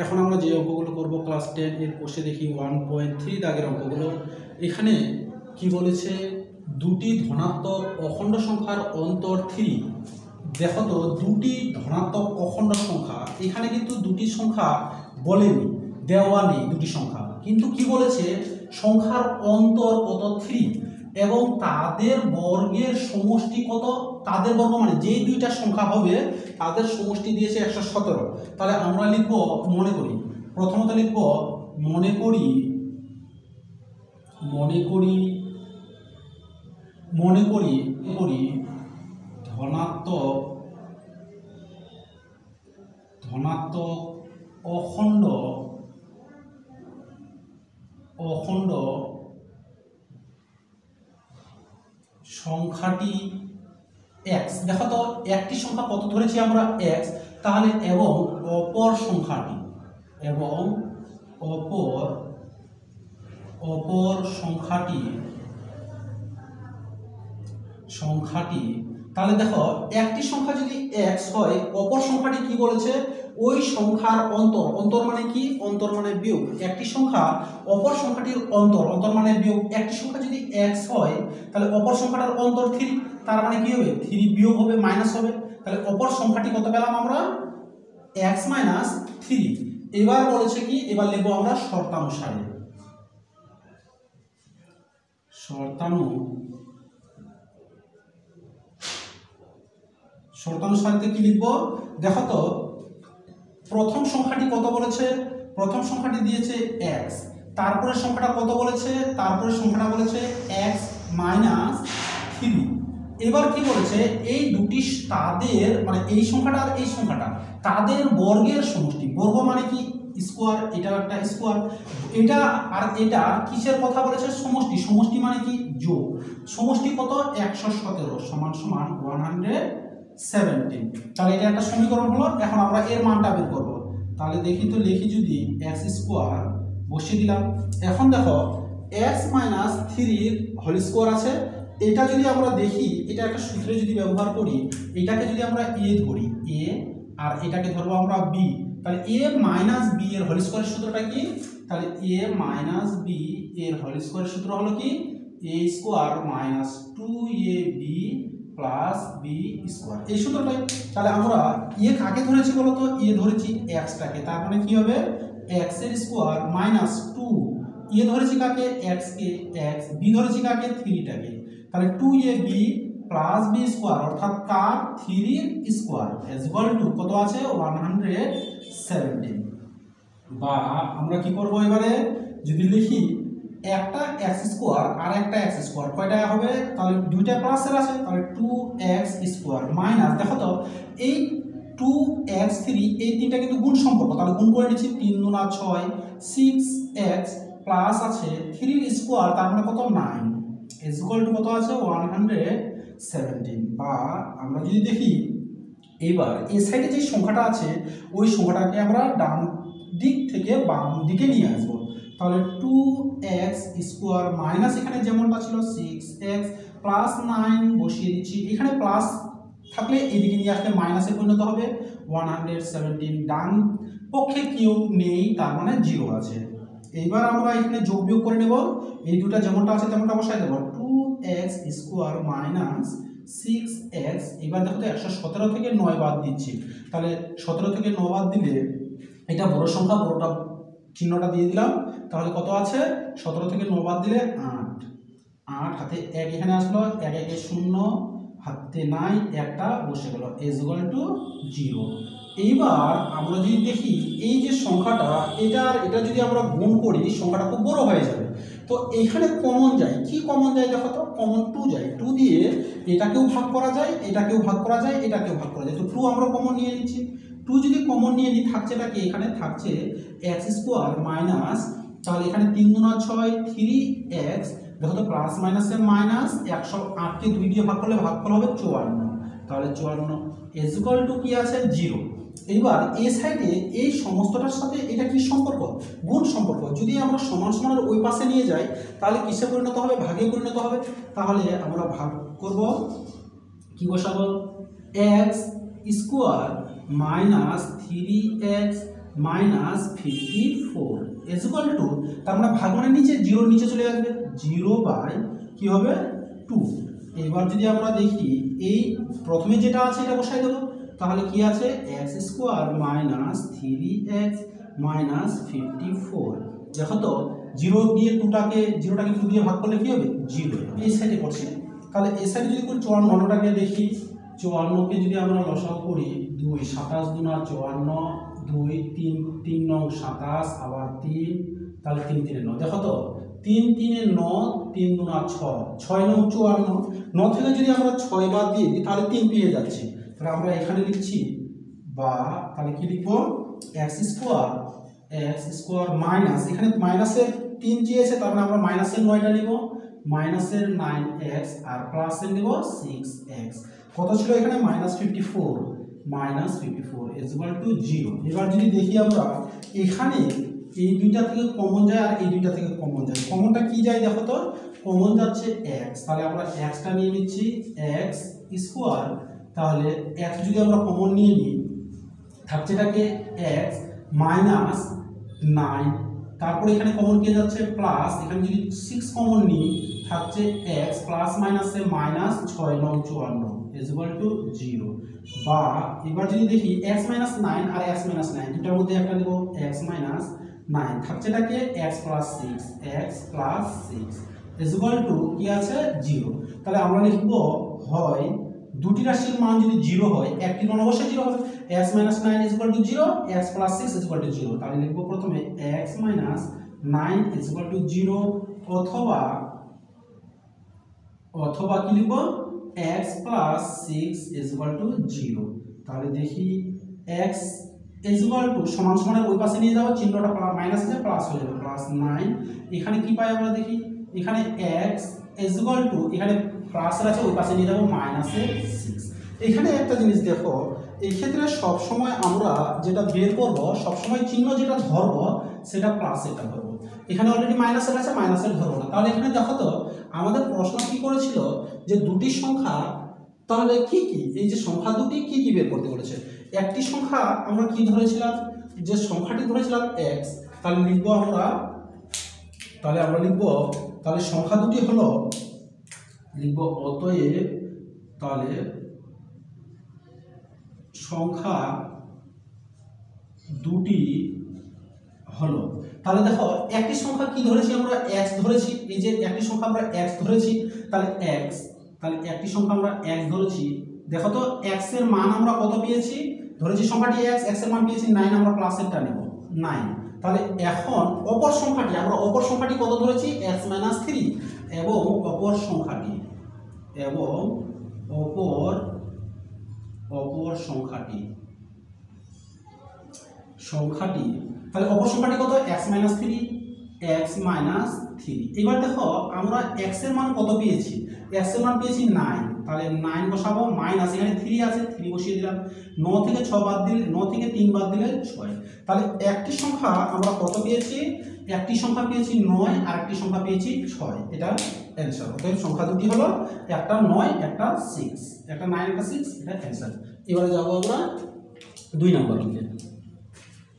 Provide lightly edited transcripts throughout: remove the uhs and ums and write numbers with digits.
এখন আমরা যে অঙ্কগুলো করব ক্লাস 10 এর কোর্সে দেখি 1.3 দাগের অঙ্কগুলো। এখানে কি বলেছে, দুটি ধনাত্মক অখণ্ড সংখ্যার অন্তর 3। দেখো তো, দুটি ধনাত্মক অখণ্ড সংখ্যা, এখানে কিন্তু দুটি সংখ্যা বলেনি, দেওয়া নেই দুটি সংখ্যা, কিন্তু কি বলেছে সংখ্যার অন্তর কত 3 এবং তাদের বর্গের সমষ্টি কত, তাদের বর্গ মানে যেই দুইটা সংখ্যা হবে তাদের সমষ্টি দিয়েছে 117। তাহলে আমরা লিখব, মনে করি, প্রথমত লিখব মনে করি ধনাত্মক অখণ্ড সংখ্যাটি x। দেখো তো, একটি সংখ্যা কত ধরেছি আমরা x, তাহলে এবং অপর সংখ্যাটি তাহলে দেখো, একটি সংখ্যা যদি x হয়, অপর সংখ্যাটি কি বলেছে, ওই সংখ্যার অন্তর মানে কি, অন্তর মানে বিয়োগ। একটি সংখ্যা অপর সংখ্যাটির অন্তর মানে বিয়োগ। একটি সংখ্যা যদি x হয় তাহলে অপর সংখ্যাটার অন্তর 3, তার মানে কি হবে 3 বিয়োগ হবে, মাইনাস হবে। তাহলে অপর সংখ্যাটি কত পেলাম আমরা, x মাইনাস 3। এবার বলেছে কি, এবার লিখবো আমরা শর্তানুসারে কি লিখবো, দেখো তো প্রথম সংখ্যাটি কত বলেছে, প্রথম সংখ্যাটি দিয়েছে x, তারপরে সংখ্যাটা কত বলেছে, তারপরে সংখ্যাটা বলেছে x মাইনাস 3। এবার কি বলেছে, এই দুটি তাদের মানে এই সংখ্যাটা আর এই সংখ্যাটা তাদের বর্গের সমষ্টি, বর্গ মানে কি স্কোয়ার, এটা একটা স্কোয়ার, এটা আর এটা কিসের কথা বলেছে, সমষ্টি মানে কি যোগ। সমষ্টি কত 117 সমান 117। তাহলে এটা একটা সমীকরণ হলো। এখন আমরা এর মানটা বের করব। তাহলে দেখি তো, লিখি যদি x স্কোয়ার বসিয়ে দিলাম। এখন দেখো x মাইনাস 3 হোল স্কোয়ার আছে, এটা যদি আমরা দেখি, এটা একটা সূত্রে যদি ব্যবহার করি, এটাকে যদি আমরা a ধরি, a আর এটাকে ধরবো আমরা b, তাহলে a মাইনাস b এর হোল স্কোয়ারের সূত্রটা কি, তাহলে a মাইনাস b এর হোল স্কোয়ারের সূত্র হলো কি, a square minus 2ab plus b square, এই সূত্রটাই। তাহলে আমরা কাকে ধরেছি বলতো, ধরেছি x টাকে, তার মানে কি হবে x এর স্কোয়ার মাইনাস 2, ধরেছি কাকে x কে, x, b ধরেছি কাকে 3 টাকে, তাহলে 2ab প্লাস b স্কোয়ার অর্থাৎ কার 3 এর স্কোয়ার ইজ ইকুয়াল টু কত আছে 117। বা আমরা কি করব, এবারে যদি লিখি একটা x স্কোয়ার আর একটা x স্কোয়ার কয়টা হবে, তাহলে দুইটা প্লাসের আছে, তাহলে 2x স্কোয়ার মাইনাস, দেখো তো এই 2x3 এই তিনটা কিন্তু গুণ সম্পর্ক, তাহলে গুণ করে নিচ্ছি 3 গুণা 6, 6x প্লাস আছে 3 স্কোয়ার, তার মানে কত 9 ইজ ইকুয়াল টু কত আছে 117। বা আমরা যদি দেখি, এবার এই সাইডে যে সংখ্যাটা আছে ওই সংখ্যাটাকে আমরা ডান দিক থেকে বাম দিকে নিয়ে আসবো। তাহলে 2x স্কোয়ার মাইনাস এখানে যেমনটা ছিল 6x প্লাস 9 বসিয়ে দিচ্ছি, এখানে প্লাস থাকলে এইদিকে নিয়ে আসলে মাইনাসে পরিণত হবে 117। ডান পক্ষে কেউ নেই, তার মানে 0 আছে। এইবার আমরা এখানে যোগ বিয়োগ করে নেব, এই দুটো যেমনটা আছে তেমনটা বসাই দেবো, 2x স্কোয়ার মাইনাস 6x। এবার দেখো তো 117 থেকে 9 বাদ দিচ্ছি, তাহলে 17 থেকে 9 বাদ দিলে এটা বড় সংখ্যা, বড়টা চিহ্নটা দিয়ে দিলাম, তাহলে কত আছে 17 থেকে 9 বাদ দিলে 8 হাতে 1 এখানে আসলো, 1 1 0 হাতে নাই, একটা বসে গেল ইজ ইকুয়াল টু 0। এইবার আমরা যদি দেখি এই যে সংখ্যাটা, এটা যদি আমরা গুণ করি সংখ্যাটা খুব বড় হয়ে যাবে। তো এইখানে কমন যায়, কি কমন যায় দেখো তো, কমন 2 যায়, 2 দিয়ে এটাকেও ভাগ করা যায়, এটাকেও ভাগ করা যায়, এটাকেও ভাগ করা যায়। তো 2 আমরা কমন নিয়ে নিচ্ছি, 2 যদি কমন নিয়ে নিই থাকছেটা কি, এখানে থাকছে x স্কোয়ার মাইনাস, তাহলে এখানে 3 গুণা 6 3x, দেখো তো প্লাস মাইনাসে মাইনাস, 108 কে 2 দিয়ে ভাগ করলে ভাগফল হবে 54, তাহলে 54 ইজ ইকুয়াল টু কি আছে 0। এইবার এই সাইডে এই সমস্তটার সাথে এটা কি সম্পর্ক, গুণ সম্পর্ক। যদি আমরা সমান সমানের ওই পাশে নিয়ে যাই তাহলে কিসে পরিণত হবে, ভাগে পরিণত হবে। তাহলে আমরা ভাগ করব, কি বসাবো, x square minus 3x minus 54 is equal two, তার মানে ভাগ মানে নিচে, জিরোর নিচে চলে আসবে, 0 কি হবে 2। এবার যদি আমরা দেখি এই প্রথমে যেটা আছে এটা বসাই দেবো, তাহলে কি আছে x square minus 3x minus 54। দেখো তো জিরোটাকে 2 দিয়ে ভাগ করলে কি হবে 0, এই সাইডে করছি। তাহলে এই সাইডে যদি করি 54টাকে দেখি, 54কে যদি আমরা লসাগু করি 2 27 দুনা 54, 2 3 3 9 27, আবার 3, তাহলে 3 3 9, দেখো তো 3 3 9, 3 দুনা 6, 6 9 54, 9 থেকে যদি আমরা 6 বাদ দিয়ে দিই তাহলে 3 পেয়ে যাচ্ছি। তাহলে আমরা এখানে লিখছি, বা তাহলে কি লিখবো এক্স স্কোয়ার মাইনাস, এখানে মাইনাসের 3 চেয়েছে, তার মানে আমরা মাইনাসের 9টা নিব, মাইনাসের 9x আর প্লাসের নিব 6x। কত ছিল এখানে -54 ইজ ইকুয়াল টু 0। এবার যদি দেখি আমরা এখানে এই দুইটা থেকে কমন যায় আর এই দুইটা থেকে কমন যায়, কমনটা কি যায় দেখো তো, কমন যাচ্ছে x, তাহলে আমরা xটা নিয়ে নিচ্ছি x স্কোয়ার, তাহলে x যদি আমরা কমন নিয়ে নিই থাকছে এটাকে x মাইনাস 9, তারপরে এখানে কমন কে যাচ্ছে প্লাস, এখানে যদি 6 কমন নিই থাকছে x প্লাস মাইনাসে মাইনাস 6 9 54 ইজ ইকুয়াল টু 0। বা এবার যদি দেখি x মাইনাস 9 আর x মাইনাস 9 দুটার মধ্যে একটা নেব, x মাইনাস 9 থাকছে এটাকে x plus 6 is equal two কি আছে 0। তাহলে আমরা লিখবো হয় দুটি রাশির মান যদি 0 হয়, একটি মান অবশ্যই 0 হবে, x minus 9 is equal to 0, x plus 6 is equal to 0। তাহলে লিখবো প্রথমে x minus 9 is equal to 0, অথবা কি লিখবো x plus 6 is equal to 0। তাহলে দেখি x ইজ ইকুয়াল টু সমান সমানের ওই পাশে নিয়ে যাবো, চিহ্নটা মাইনাস দিয়ে প্লাস হয়ে যাবে, প্লাস 9। এখানে কি পাই আমরা দেখি, এখানে x ইজ ইকুয়াল টু, এখানে প্লাসের আছে ওই পাশে নিয়ে যাবো মাইনাসের 6। এখানে একটা জিনিস দেখো, এই ক্ষেত্রে সবসময় আমরা যেটা বের করব, সবসময় চিহ্ন যেটা ধরবো সেটা প্লাসেরটা ধরবো, এখানে অলরেডি মাইনাসের আছে মাইনাসের ধরবো না। তাহলে এখানে দেখো তো আমাদের প্রশ্ন কি করেছিল যে দুটি সংখ্যা, তাহলে কি কি এই যে সংখ্যা দুটি কি কি বের করতে বলেছে। একটি সংখ্যা আমরা কি ধরেছিলাম, যে সংখ্যাটি ধরেছিলাম x, তাহলে লিখবো আমরা, তাহলে সংখ্যা দুটি হলো, লিখবো অতএব, তাহলে সংখ্যা দুটি হলো, তাহলে দেখো একটি সংখ্যা কি ধরেছি আমরা x ধরেছি, এই যে একটি সংখ্যা আমরা x ধরেছি, তাহলে একটি সংখ্যা আমরা x ধরেছি। দেখো তো x এর মান আমরা কত পেয়েছি, ধরেছি সংখ্যাটি x এর মান পেয়েছি 9, আমরা প্লাসেরটা নেব 9। তাহলে এখন অপর সংখ্যাটি কত ধরেছি x মাইনাস 3, এবং অপর সংখ্যাটি তাহলে অপর সংখ্যাটি কত x মাইনাস 3। এবার দেখো আমরা x এর মান কত পেয়েছি, x এর মান পেয়েছি 9, তাহলে 9 বসাবো, মাইনাস এখানে 3 আছে 3 বসিয়ে দিলাম, 9 থেকে 3 বাদ দিলে 6। তাহলে একটি সংখ্যা আমরা কত পেয়েছি, একটি সংখ্যা পেয়েছি 9 আর একটি সংখ্যা পেয়েছি 6, এটা অ্যানসার। অতএব সংখ্যা দুটি হলো একটা 9 একটা 6, একটা 9 একটা 6, এটা অ্যানসার। এবারে যাব আমরা 2 নম্বর অঙ্কে।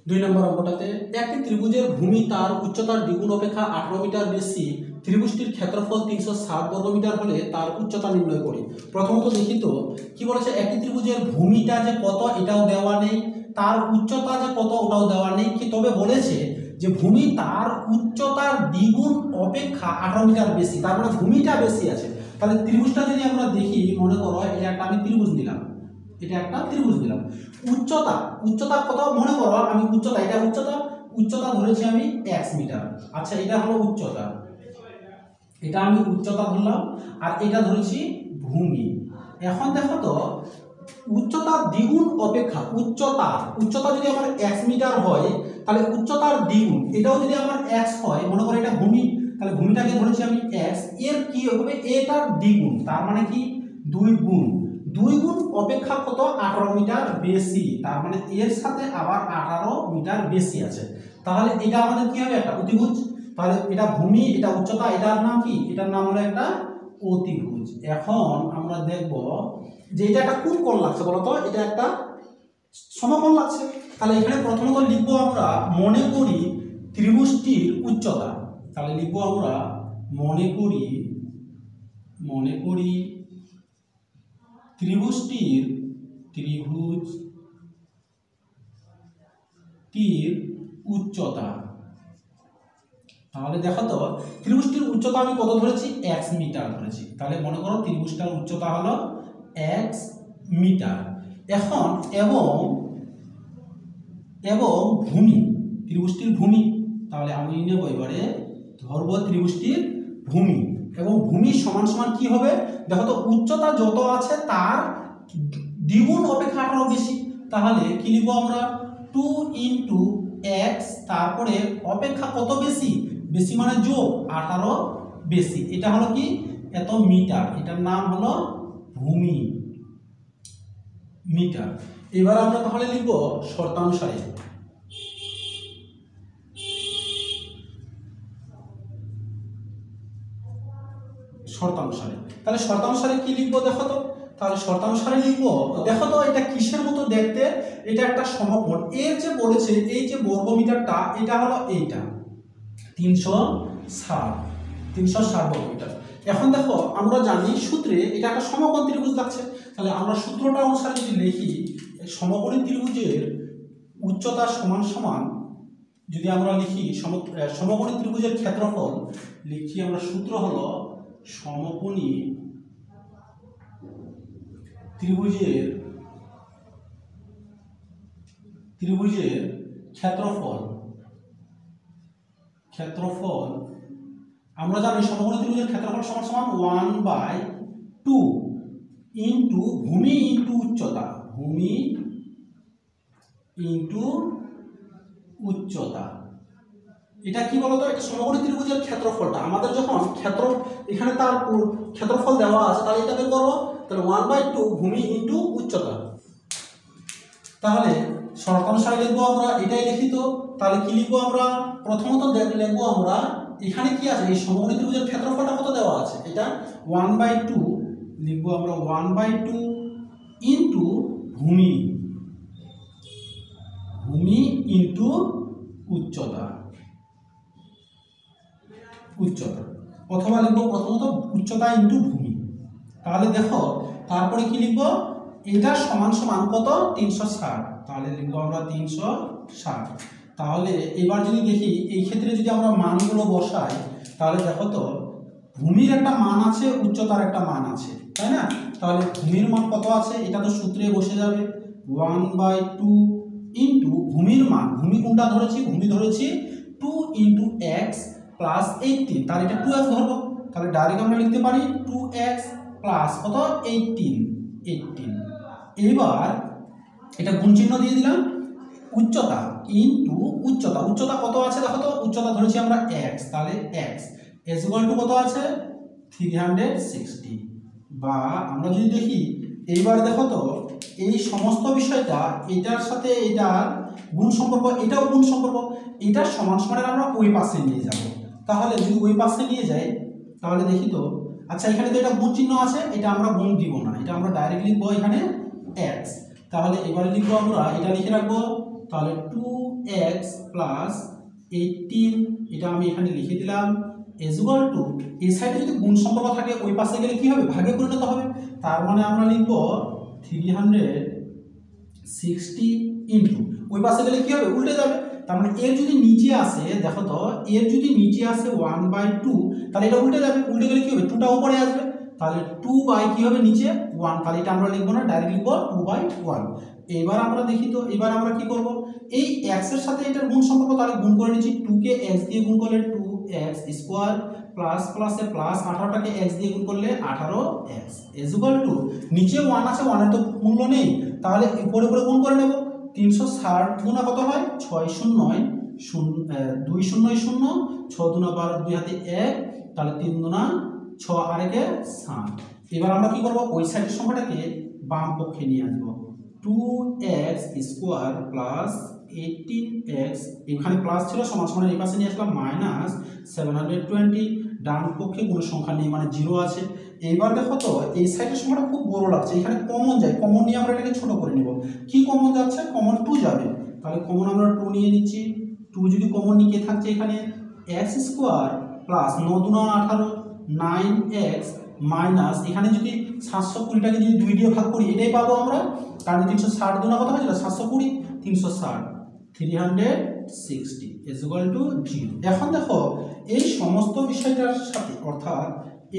2 নম্বর অঙ্কটাতে একটি ত্রিভুজের ভূমি তার উচ্চতার দ্বিগুণ অপেক্ষা 18 মিটার বেশি, ত্রিভুজটির ক্ষেত্রফল 360 বর্গমিটার হলে তার উচ্চতা নির্ণয় করি। প্রথমত দেখি তো কি বলেছে, একটি ত্রিভুজের ভূমিটা যে কত এটাও দেওয়া নেই, তার উচ্চতা যে কত ওটাও দেওয়া নেই, কি তবে বলেছে যে ভূমি তার উচ্চতার দ্বিগুণ অপেক্ষা 18 মিটার বেশি, তার মানে ভূমিটা বেশি আছে। তাহলে ত্রিভুজটা যদি আমরা দেখি, মনে করো এটা একটা আমি ত্রিভুজ নিলাম, উচ্চতা কত, মনে করো আমি উচ্চতা ধরেছি আমি x মিটার। আচ্ছা এটা হলো উচ্চতা, এটা আমি উচ্চতা ধরলাম, আর এটা ধরেছি ভূমি। এখন দেখো তো উচ্চতার দ্বিগুণ অপেক্ষা, উচ্চতা যদি আমার x মিটার হয়, তাহলে উচ্চতার দ্বিগুণ এটাও যদি আমার x হয়, মনে করো এটা ভূমি, তাহলে ভূমিটাকে ধরেছি আমি x, এর কি হবে এটার দ্বিগুণ, তার মানে কি 2 গুণ অপেক্ষা কত 18 মিটার বেশি, তার মানে এর সাথে আবার 18 মিটার বেশি আছে। তাহলে এটা আমাদের কি হবে, একটা অতিভুজ। তাহলে এটা ভূমি, এটা উচ্চতা, এটার নাম কি, এটার নাম হলো একটা অতিভুজ। এখন আমরা দেখব যে এটা একটা কোন কোণ লাগছে বলতো, এটা একটা সমকোণ লাগছে। তাহলে এখানে প্রথমত লিখবো আমরা মনে করি ত্রিভুজটির উচ্চতা। তাহলে লিখবো আমরা মনে করি ত্রিভুজটির উচ্চতা। তাহলে দেখো তো ত্রিভুজটির উচ্চতা আমি কত ধরেছি, x মিটার ধরেছি। তাহলে মনে করো ত্রিভুজটার উচ্চতা হলো x মিটার। এখন এবং ভূমি, ত্রিভুজটির ভূমি, তাহলে আমি নেব এবারে ধরব ত্রিভুজটির ভূমি, এবং ভূমি সমান সমান কি হবে, দেখো তো উচ্চতা যত আছে তার দ্বিগুণ অপেক্ষা 18 বেশি। তাহলে কি লিখব আমরা 2 × x, তারপরে অপেক্ষা কত বেশি, বেশি মানে যোগ 18 বেশি, এটা হলো কি এত মিটার, এটার নাম হলো ভূমি মিটার। এবার আমরা তাহলে লিখব শর্তানুসারে। তাহলে শর্তানুসারে কি লিখবো দেখো তো, তাহলে শর্তানুসারে লিখবো, দেখো তো এটা কিসের মতো দেখতে, এটা একটা সমকোণ। এর যে বলেছে এই যে বর্গমিটারটা, এটা হলো এইটা 360 বর্গমিটার। এখন দেখো আমরা জানি সূত্রে এটা একটা সমকোণ ত্রিভুজ লাগছে। তাহলে আমরা সূত্রটা অনুসারে যদি লিখি, সমকোণী ত্রিভুজের উচ্চতা সমান সমান, যদি আমরা লিখি সমকোণী ত্রিভুজের ক্ষেত্রফল, লিখি আমরা সূত্র হলো সমকোণী ত্রিভুজের ক্ষেত্রফল। আমরা জানি সমকোণী ত্রিভুজের ক্ষেত্রফল সমান সমান 1/2 ইন্টু ভূমি ইন্টু উচ্চতা, এটা কি বলতো, এটা সমকোণী ত্রিভুজের ক্ষেত্রফলটা। আমাদের যখন এখানে তার ক্ষেত্রফল দেওয়া আছে, তাহলে এটা বের করবো, তাহলে 1/2 ভূমি ইন্টু উচ্চতা। তাহলে শর্তানুসারে লিখবো আমরা, এটাই লিখিত। তাহলে কি লিখবো আমরা, প্রথমত লিখবো আমরা এখানে কি আছে, এই সমকোণী ত্রিভুজের ক্ষেত্রফলটা কত দেওয়া আছে, এটা 1/2 লিখবো আমরা, 1/2 ইন্টু ভূমি ইন্টু উচ্চতা, অথবা লিখবো প্রথমত উচ্চতা ইন্টু ভূমি। তাহলে দেখো তারপরে কি লিখবো, এটা সমান সমান কত, 360। তাহলে লিখবো আমরা 360। তাহলে এবার যদি দেখি এই ক্ষেত্রে যদি আমরা মানগুলো বসাই, তাহলে দেখো তো ভূমির একটা মান আছে, উচ্চতার একটা মান আছে, তাই না? তাহলে ভূমির মান কত আছে, এটা তো সূত্রে বসে যাবে, 1/2 ইন্টু ভূমির মান, ভূমি কোনটা ধরেছি, ভূমি ধরেছি 2 × x প্লাস 18, তাহলে এটা 2x ধরবো। তাহলে ডাইরেক্ট আমরা লিখতে পারি 2x প্লাস কত 18। এবার এটা গুণ চিহ্ন দিয়ে দিলাম, উচ্চতা ইন্টু উচ্চতা কত আছে দেখো তো, উচ্চতা ধরেছি আমরা x, তাহলে x = কত আছে 360। বা আমরা যদি দেখি এইবার দেখো তো এই সমস্ত বিষয়টা এটার সাথে এটার গুণ সম্পর্ক, এটাও গুণ সম্পর্ক, এটা সমান সমানের আমরা ওই পাশে নিয়ে যাব। তাহলে যদি ওই পাশে নিয়ে যাই, তাহলে দেখি তো, আচ্ছা এখানে তো এটা গুণ চিহ্ন আছে, এটা আমরা গুণ দিব না, এটা আমরা ডাইরেক্ট লিখবো এখানে x। তাহলে এবারে লিখবো আমরা, এটা লিখে রাখবো, তাহলে 2x প্লাস 18, এটা আমি এখানে লিখে দিলাম, = এই সাইডে যদি গুণ সম্পর্ক থাকে ওই পাশে গেলে কি হবে, ভাগে পরিণত হবে। তার মানে আমরা লিখবো 360 ইন্টু, ওই পাশে গেলে কি হবে, উল্টে যাবে। তার মানে এর যদি নিচে আসে, দেখো তো এর যদি নিচে আসে 1/2, তাহলে এটা উল্টে যাবে, উল্টে গেলে কি হবে, 2টা উপরে আসবে, তাহলে 2 বাই কি হবে নিচে 1, তাহলে এটা আমরা লিখবো না, ডাইরেক্ট লিখবো 2/1। এবার আমরা দেখি তো, এবার আমরা কি করব, এই x এর সাথে এটার গুণ সম্পর্ক, তাহলে গুণ করে নিচ্ছি, 2 কে x দিয়ে গুণ করলে 2x স্কয়ার প্লাস প্লাসে প্লাস 18টাকে x দিয়ে গুণ করলে 18x = নিচে 1 আছে, 1 এর তো মূল্য নেই, তাহলে উপরে উপরে গুণ করে নেব। 360 গুণা কত হয় 6 0 2 0 0, 6 2 12, 2 হাতে 1, তাহলে 3 2 6 আর 1 7। এবার আমরা কি করব, ওই সাইডের সংখ্যাটাকে বাম পক্ষে নিয়ে আসবো, 2x স্কয়ার প্লাস 18x, এখানে প্লাস ছিল, সমান সমান এই পাশে নিয়ে আসলাম -720, ডান পক্ষে কোনো সংখ্যা নেই মানে 0 আছে। এইবার দেখো তো এই সাইডের সংখ্যাটা খুব বড় লাগছে, এখানে কমন যায়, কমন নিয়ে আমরা এটাকে ছোট করে নেব। কি কমন যাচ্ছে, কমন 2 যাবে, তাহলে কমন আমরা 2 নিয়ে নিচ্ছি। 2 যদি কমন নিয়ে থাকছে এখানে x square plus 9 দুনা 18 9x minus এখানে যদি 720টাকে যদি 2 দিয়ে ভাগ করি এটাই পাবো আমরা, কারণ 360 দুনা কত হয়েছিল 720 360 360 ইজ ইকুয়াল টু 0। এখন দেখো এই সমস্ত বিষয়টার সাথে অর্থাৎ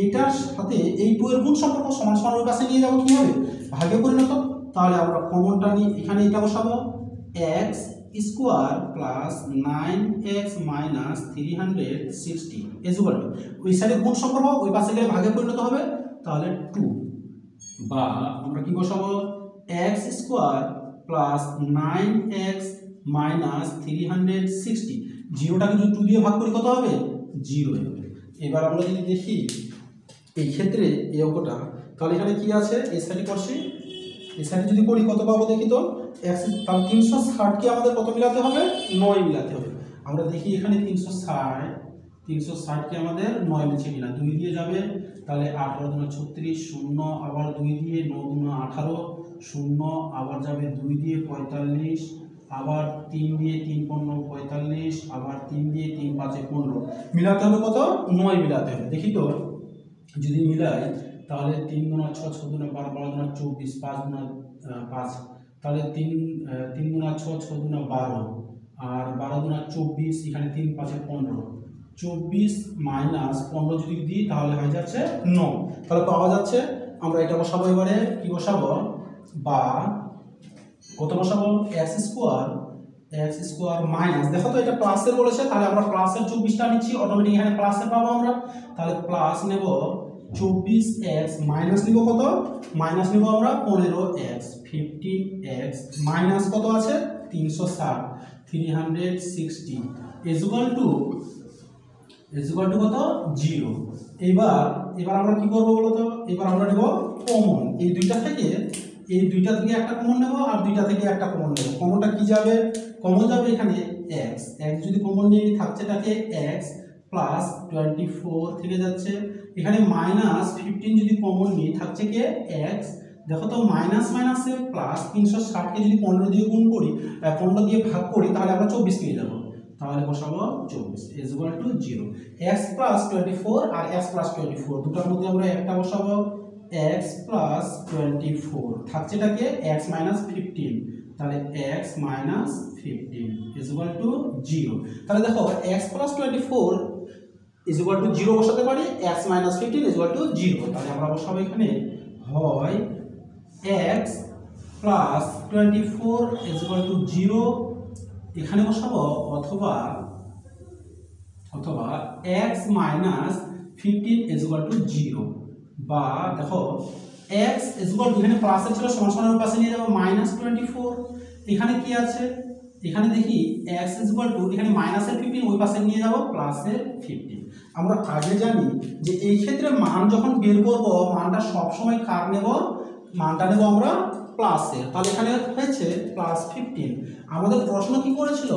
এটার সাথে এই 2 এর গুণ সম্পর্ক সমান সমান ওই পাশে নিয়ে যাবো কিভাবে ভাগে পরিণত। তাহলে আমরা কমনটা নিয়ে এখানে এটা বসাবো x square plus 9x minus 360 is equal two ওই সাইডে গুণ সম্পর্ক ওই পাশে গেলে ভাগে পরিণত হবে, তাহলে 2 বা আমরা কি বসাবো x square plus 9x minus 360 জিরোটাকে যদি 2 দিয়ে ভাগ করি কত হবে 0 হবে। এবার আমরা যদি দেখি এই ক্ষেত্রে এই অঙ্কটা, তাহলে এখানে কি আছে এই সাইডে করছি, এই সাইডে যদি করি কত পাবো দেখি তো x, তাহলে 360কে আমাদের কত মিলাতে হবে 9 মিলাতে হবে। আমরা দেখি এখানে 360কে আমাদের 9 মিলছে কিনা, 2 দিয়ে যাবে তাহলে 18 দুনা 36 0 আবার 2 দিয়ে 9 দুনা 18 0 আবার যাবে 2 দিয়ে 45 আবার 3 দিয়ে 3 15 45 আবার 3 দিয়ে 3 5 15 মিলাতে হবে কত 9 মিলাতে হবে। দেখি তো যদি মিলাই তাহলে 3 দুনা 6 6 দুনা 12 12 দুনা 24 5 দুনা 5, তাহলে 3 দুনা 6 6 দুনা 12 আর 12 দুনা 24 এখানে 3 5 15 24 মাইনাস 15 যদি দিই তাহলে হয়ে যাচ্ছে 9, তাহলে পাওয়া যাচ্ছে। আমরা এটা বসাবো এবারে কি বসাবো বা কত বসাবো x স্কোয়ার মাইনাস, দেখো তো এটা প্লাসের বলেছে তাহলে আমরা প্লাসের 24টা নিচ্ছি অটোমেটিক এখানে প্লাসের পাবো আমরা, তাহলে প্লাস নেব 24x মাইনাস নিব কত মাইনাস নিব আমরা 15x 15x মাইনাস কত আছে 360 360 ইজ ইকুয়াল টু কত 0। এবার আমরা কি করব বলো তো, এবার আমরা নেব কমন এই দুইটা থেকে একটা কমন নেব আর দুইটা থেকে একটা কমন নেব। কমনটা কি যাবে কমন যাবে এখানে x যদি কমন নিয়ে থাকছে এটাকে x প্লাস 24 থেকে যাচ্ছে এখানে মাইনাস 15 যদি কমন নিয়ে থাকছে কে x, দেখো তো মাইনাস মাইনাসে প্লাস 360কে যদি 15 দিয়ে গুণ করি 15 দিয়ে ভাগ করি তাহলে আমরা 24 পেয়ে যাব, তাহলে বসাবো 24 is equal to 0। x plus 24 আর x প্লাস 24 দুটোর মধ্যে আমরা একটা বসাবো x প্লাস 24 থাকছে এটাকে x মাইনাস 15, তাহলে x minus 15 is equal to 0। তাহলে দেখো x plus 24 is equal to 0 বসাতে পারি, x minus 15 is equal to 0। তাহলে আমরা বসাবো এখানে হয় x plus 24 is equal to 0 এখানে বসাবো, অথবা x minus 15 is equal to 0 বা দেখো x ইজ ইকুয়াল টু এখানে প্লাসের ছিল সমান সমানের পাশে নিয়ে যাব মাইনাস 24, এখানে কি আছে এখানে দেখি x ইজ ইকুয়াল টু এখানে মাইনাসের 15 ওই পাশে নিয়ে যাব প্লাসের 15। আমরা আগে জানি যে এই ক্ষেত্রে মান যখন বের করব মানটা সব সময় কার নেব মানটা নেব আমরা প্লাসের, তাহলে এখানে হয়েছে প্লাস 15। আমাদের প্রশ্ন কি করেছিল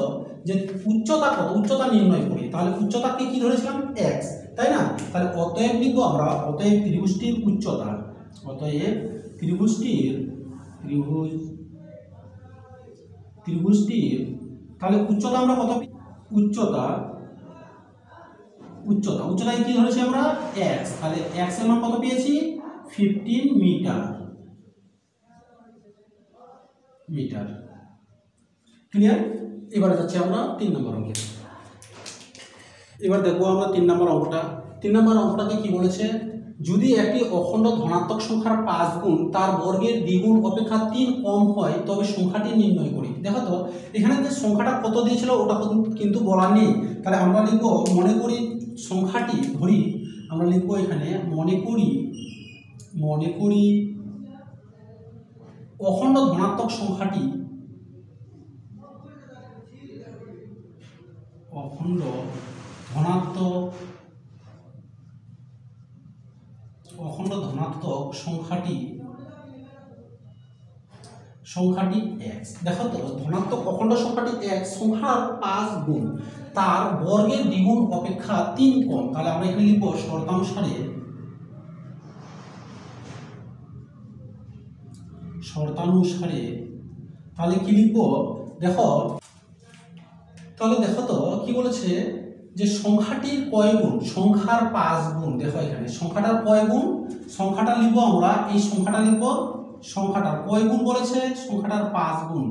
যে উচ্চতা কত উচ্চতা নির্ণয় করি, তাহলে উচ্চতাকে কি ধরেছিলাম x, তাই না। তাহলে অতএব লিখবো আমরা অতএব ত্রিভুজটির উচ্চতা, অতএব ত্রিভুজটির তাহলে উচ্চতা আমরা কত উচ্চতায় কি ধরেছি আমরা x, তাহলে x এর মান কত পেয়েছি 15 মিটার। ক্লিয়ার। এবারে যাচ্ছি আমরা 3 নম্বর অঙ্কে। এবার দেখবো আমরা 3 নম্বর অঙ্কটা। 3 নম্বর অঙ্কটাকে কি বলেছে, যদি একটি অখণ্ড ধনাত্মক সংখ্যার 5 গুণ তার বর্গের দ্বিগুণ অপেক্ষা 3 কম হয় তবে সংখ্যাটি নির্ণয় করি। দেখো তো এখানে যে সংখ্যাটা কত দিয়েছিল ওটা কিন্তু বলা নেই, তাহলে আমরা লিখবো মনে করি সংখ্যাটি ধরি, আমরা লিখবো এখানে মনে করি অখণ্ড ধনাত্মক সংখ্যাটি সংখ্যাটি x। দেখো তো ধনাত্মক অখণ্ড সংখ্যাটি x সংখ্যার 5 গুণ তার বর্গের দ্বিগুণ অপেক্ষা 3 কম, তাহলে আমরা এখানে লিখব শর্তানুসারে তাহলে কি লিখব দেখো তাহলে দেখো তো কি বলেছে যে সংখ্যাটির কয় গুণ, সংখ্যার 5 গুণ। দেখো এখানে সংখ্যাটার কয় গুণ, সংখ্যাটা লিখবো আমরা, এই সংখ্যাটা লিখবো, সংখ্যাটার কয় গুণ বলেছে, সংখ্যাটার 5 গুণ।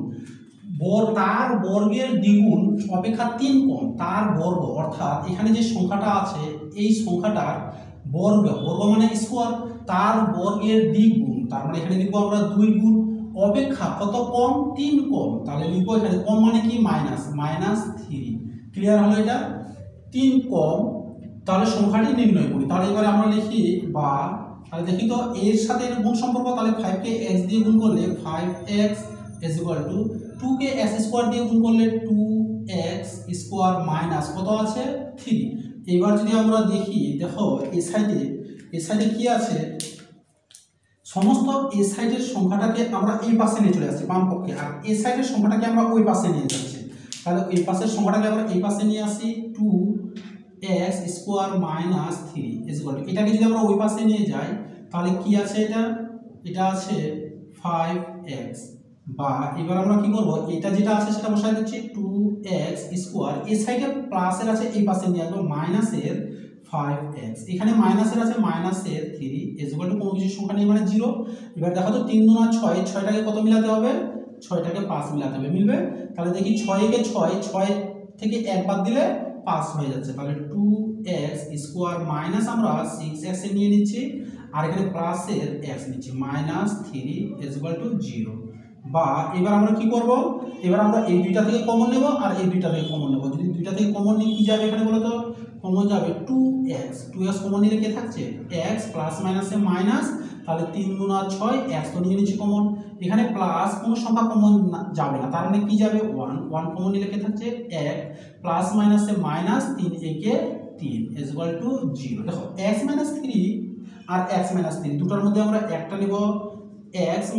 তার বর্গের দ্বিগুণ অপেক্ষা 3 কম, তার বর্গ অর্থাৎ এখানে যে সংখ্যাটা আছে এই সংখ্যাটার বর্গ, বর্গ মানে স্কোয়ার, তার বর্গের দ্বিগুণ, তার মানে এখানে লিখবো আমরা 2 গুণ, অপেক্ষা কত কম, 3 কম। তাহলে লিখবো এখানে কম মানে কি -3। ক্লিয়ার হলো এটা, 3 কম। তাহলে সংখ্যাটি নির্ণয় করি। তাহলে এবারে আমরা লিখি বা, তাহলে দেখি তো এর সাথে এর গুণ সম্পর্ক। তাহলে 5 কে x দিয়ে গুণ করলে 5x = 2 কে x স্কয়ার দিয়ে গুণ করলে 2x স্কয়ার মাইনাস কত আছে 3। এবার যদি আমরা দেখি, দেখো এই সাইডে কি আছে, সমস্ত এই সাইডের সংখ্যাটাকে আমরা এই পাশে নিয়ে চলে আসছি বাম পক্ষে, আর এই সাইডের সংখ্যাটাকে আমরা ওই পাশে নিয়ে যাচ্ছি। তাহলে ওই পাশের সংখ্যাটাকে আমরা এই পাশে নিয়ে আসি, 2x স্কয়ার মাইনাস 3 = এটাকে যদি আমরা ওই পাশে নিয়ে যাই তাহলে কি আছে, এটা আছে 5x। বা এবার আমরা কি করব, এটা যেটা আছে সেটা বসাই দিচ্ছি 2x স্কয়ার, এই সাইডে প্লাসের আছে এই পাশে নিয়ে আসবো মাইনাসের 5x, এখানে মাইনাসের আছে মাইনাসের 3 = কোনো কিছু সংখ্যা নেই মানে 0। এবার দেখো তো 3 গুণ 6, 6টাকে কত মিলাতে হবে, 6টাকে 5 মিলাতে হবে, মিলবে। তাহলে দেখি 6 কে 6 থেকে 1 বাদ দিলে 5 হয়ে যাচ্ছে। তাহলে 2x স্কয়ার মাইনাস আমরা 6x এ নিয়ে নিচ্ছি, আর এখানে প্লাসের x নিচ্ছি -3 = 0। বা এবার আমরা কি করব, এবার আমরা এই দুইটা থেকে কমন নেব আর এই দুইটা থেকে কমন নেব। যদি দুইটা থেকে কমন নিই কি যাবে এখানে বলো তো, কমন যাবে 2x কমন নিলে কি থাকছে x, প্লাস মাইনাসে মাইনাস, তাহলে 3 গুণ 6, x তো নিয়ে নিচ্ছি কমন, এখানে প্লাস কোনো সংখ্যা কমন যাবে না, তার মানে কি যাবে 1 কমন নিলে কি থাকছে 1, প্লাস মাইনাসে মাইনাস, 3 একে 3 = 0। দেখো x - 3 আর x - 3 দুটোর মধ্যে আমরা একটা নিব, x -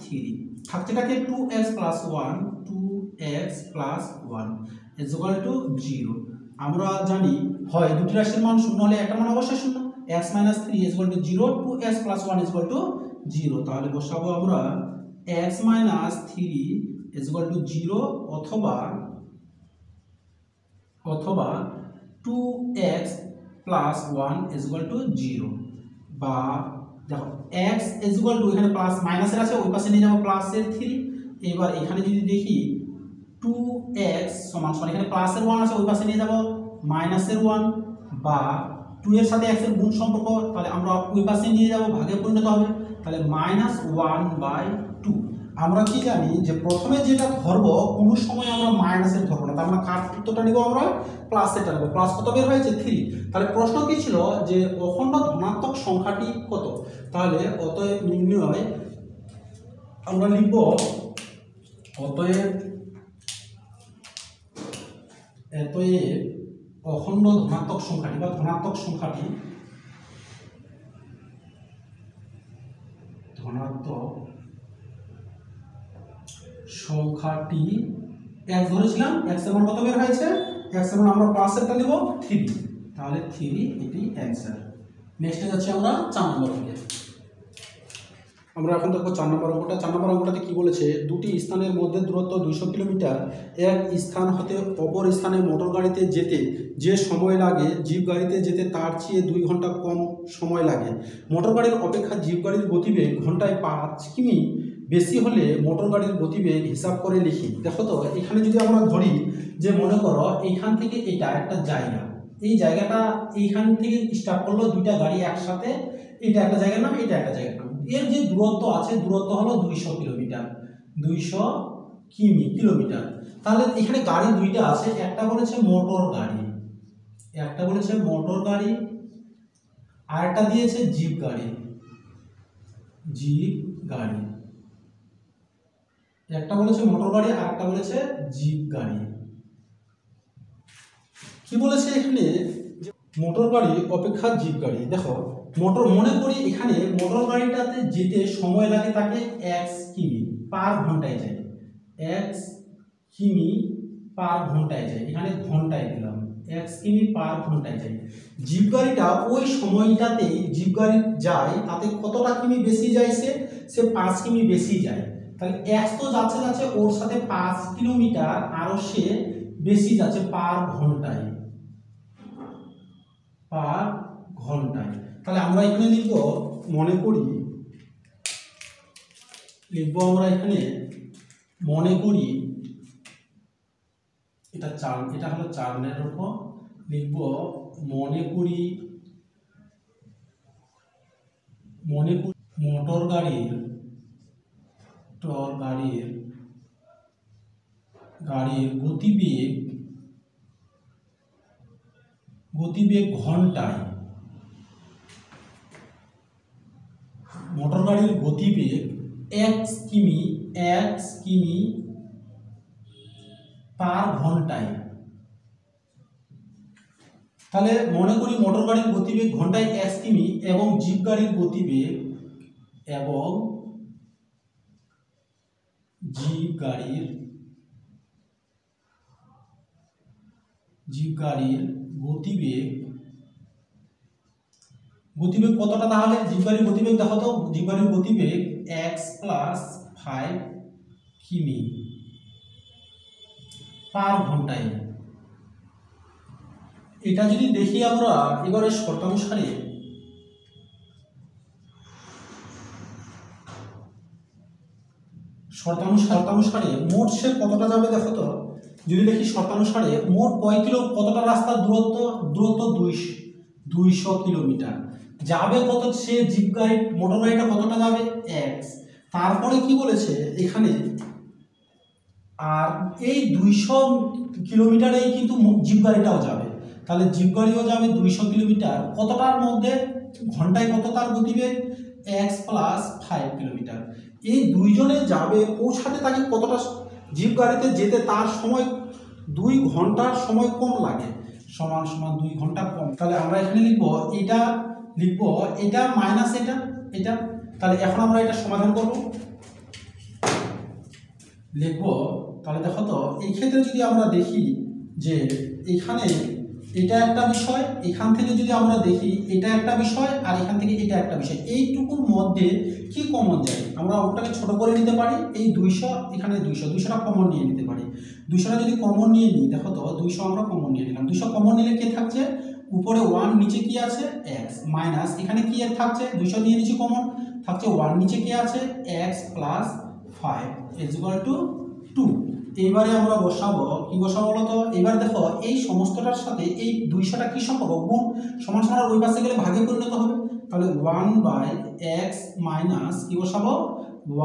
3 থাকছেটাকে 2x + 1 = 0। আমরা জানি হয় দুটি রাশির মান শূন্য হলে একটা মান অবশ্যই শূন্য, x - 3 = 0, 2x + 1 = 0। তাহলে বসাবো আমরা x - 3 = 0 অথবা 2x + 1 = 0। বা দেখো x এখানে প্লাস মাইনাসের আছে ওই পাশে নিয়ে যাবো প্লাসের 3। এবার এখানে যদি দেখি 2x = এখানে প্লাসের 1 আছে ওই পাশে নিয়ে যাবো মাইনাসের 1, বা 2 এর সাথে x এর গুণ সম্পর্ক, তাহলে আমরা ওই পাশে নিয়ে যাবো ভাগে পরিণত হবে, তাহলে -1/2। আমরা কি জানি যে প্রথমে যেটা ধরবো কোনো সময় আমরা মাইনাসের ধরবো না, তার মানে কার উত্তরটা নিব আমরা প্লাসেরটা নেব। প্লাস কত বের হয়েছে 3। তাহলে প্রশ্ন কি ছিল যে অখণ্ড ধনাত্মক সংখ্যাটি কত, তাহলে অতএব নির্ণয় আমরা লিখব অতএব অখণ্ড ধনাত্মক সংখ্যাটি বা ধনাত্মক সংখ্যাটি x ধরেছিলাম, x এর মান কত বের হয়েছে, x এর মান আমরা প্লাসেরটা নিব 3, তাহলে 3 এটি অ্যানসার। নেক্সটে যাচ্ছি আমরা 4 নম্বর থেকে। আমরা এখন দেখো 4 নম্বর অঙ্কটা। 4 নম্বর অঙ্কটাতে কি বলেছে, দুটি স্থানের মধ্যে দূরত্ব 200 কিলোমিটার, এক স্থান হতে অপর স্থানে মোটর গাড়িতে যেতে যে সময় লাগে জিপ গাড়িতে যেতে তার চেয়ে 2 ঘন্টা কম সময় লাগে। মোটর গাড়ির অপেক্ষা জিপ গাড়ির গতিবেগ ঘন্টায় 5 কিমি বেশি হলে মোটর গাড়ির গতিবেগ হিসাব করে লিখি। দেখো তো এখানে যদি আমরা ধরি যে মনে করো এইখান থেকে এটা একটা জায়গা, এই জায়গাটা এইখান থেকে স্টার্ট করলো দুইটা গাড়ি একসাথে, এটা একটা জায়গার নাম, এটা একটা জায়গার নাম, এর যে দূরত্ব আছে দূরত্ব হলো 200 কিলোমিটার, 200 কিলোমিটার। তাহলে এখানে গাড়ি দুইটা আছে, একটা বলেছে মোটর গাড়ি, আর একটা দিয়েছে জিপ গাড়ি, একটা বলেছে মোটর গাড়ি আর একটা বলেছে জিপ গাড়ি। কি বলেছে এখানে যে মোটর গাড়ি অপেক্ষা জিপ গাড়ি। দেখো মোটর, মনে করি এখানে মোটর গাড়িটাতে যেতে সময় লাগে তাকে 1 কিমি পার ঘন্টায় যায়, 1 কিমি পার ঘন্টায় যায়, এখানে ঘন্টায় দিলাম 1 কিমি পার ঘন্টায় যায়। জিপ গাড়িটা ওই সময়টাতে জিপ গাড়ি যায় তাতে কতটা কিমি বেশি যায়, সে 5 কিমি বেশি যায়। তাহলে এক্স তো যাচ্ছে যাচ্ছে ওর সাথে 5 কিলোমিটার আরো সে বেশি যাচ্ছে পার ঘন্টায়, পার ঘন্টায়। তাহলে আমরা এখানে লিখব, মনে করি লিখবো আমরা এখানে মনে করি এটা হলো 4 মিনিটের উপর লিখবো মনে করি মোটর গাড়ির গতিবেগ ঘন্টায়, মোটর গাড়ির গতিবেগ 1 কিমি পার ঘন্টায়। তাহলে মনে করি মোটর গাড়ির গতিবেগ ঘন্টায় 1 কিমি এবং জিপ গাড়ির গতিবেগ গতিবেগ কতটা? তাহলে জিপ গাড়ির গতিবেগ দেখো তো, জিপ গাড়ির গতিবেগ x + 5 কিমি পার ঘন্টায়। এটা যদি দেখি আমরা এবারে শর্তানুসারে, মোট সে কতটা যাবে দেখো তো। যদি দেখি শর্তানুসারে মোট কতটা রাস্তার দূরত্ব 200 কিলোমিটার যাবে। কত সে জিপ গাড়ি মোটর গাড়িটা কতটা যাবে? x। তারপরে কি বলেছে এখানে, আর এই 200 কিলোমিটারেই কিন্তু জিপ গাড়িটাও যাবে। তাহলে জিপ গাড়িও যাবে 200 কিলোমিটার, কতটার মধ্যে? ঘন্টায় কত তার গতিবেগ? x + 5 kilometre. এই দুইজনে যাবে, পৌঁছাতে তাকে কতটা, জিপ গাড়িতে যেতে তার সময় 2 ঘন্টার সময় কম লাগে, সমান 2 ঘন্টা কম। তাহলে আমরা এখানে লিখবো এটা মাইনাস এটা। তাহলে এখন আমরা এটা সমাধান করব, লিখবো। তাহলে দেখো তো এই ক্ষেত্রে যদি আমরা দেখি যে এখানে এটা একটা বিষয়, এখান থেকে যদি আমরা দেখি এটা একটা বিষয়, আর এখান থেকে এটা একটা বিষয়, এইটুকুর মধ্যে কি কমন যায়? আমরা ওটাকে ছোট করে নিতে পারি, এই 200 এখানে 200টা কমন নিয়ে নিতে পারি। 200টা যদি কমন নিয়ে নিই, দেখো তো 200 আমরা কমন নিয়ে নিলাম। 200 কমন নিলে কে থাকছে? উপরে 1, নিচে কি আছে? x মাইনাস এখানে কি থাকছে? 200 নিয়ে নিচে কমন থাকছে 1, নিচে কি আছে? x + 5 = 2। এইবারে আমরা বসাবো, কি বসাবো বলতো? এবার দেখো এই সমস্তটার সাথে এই 200টা কি সম্পর্ক? গুণ, সমান সমান ওই পাশে গেলে ভাগে পরিণত হবে। তাহলে 1/x মাইনাস কি বসাবো?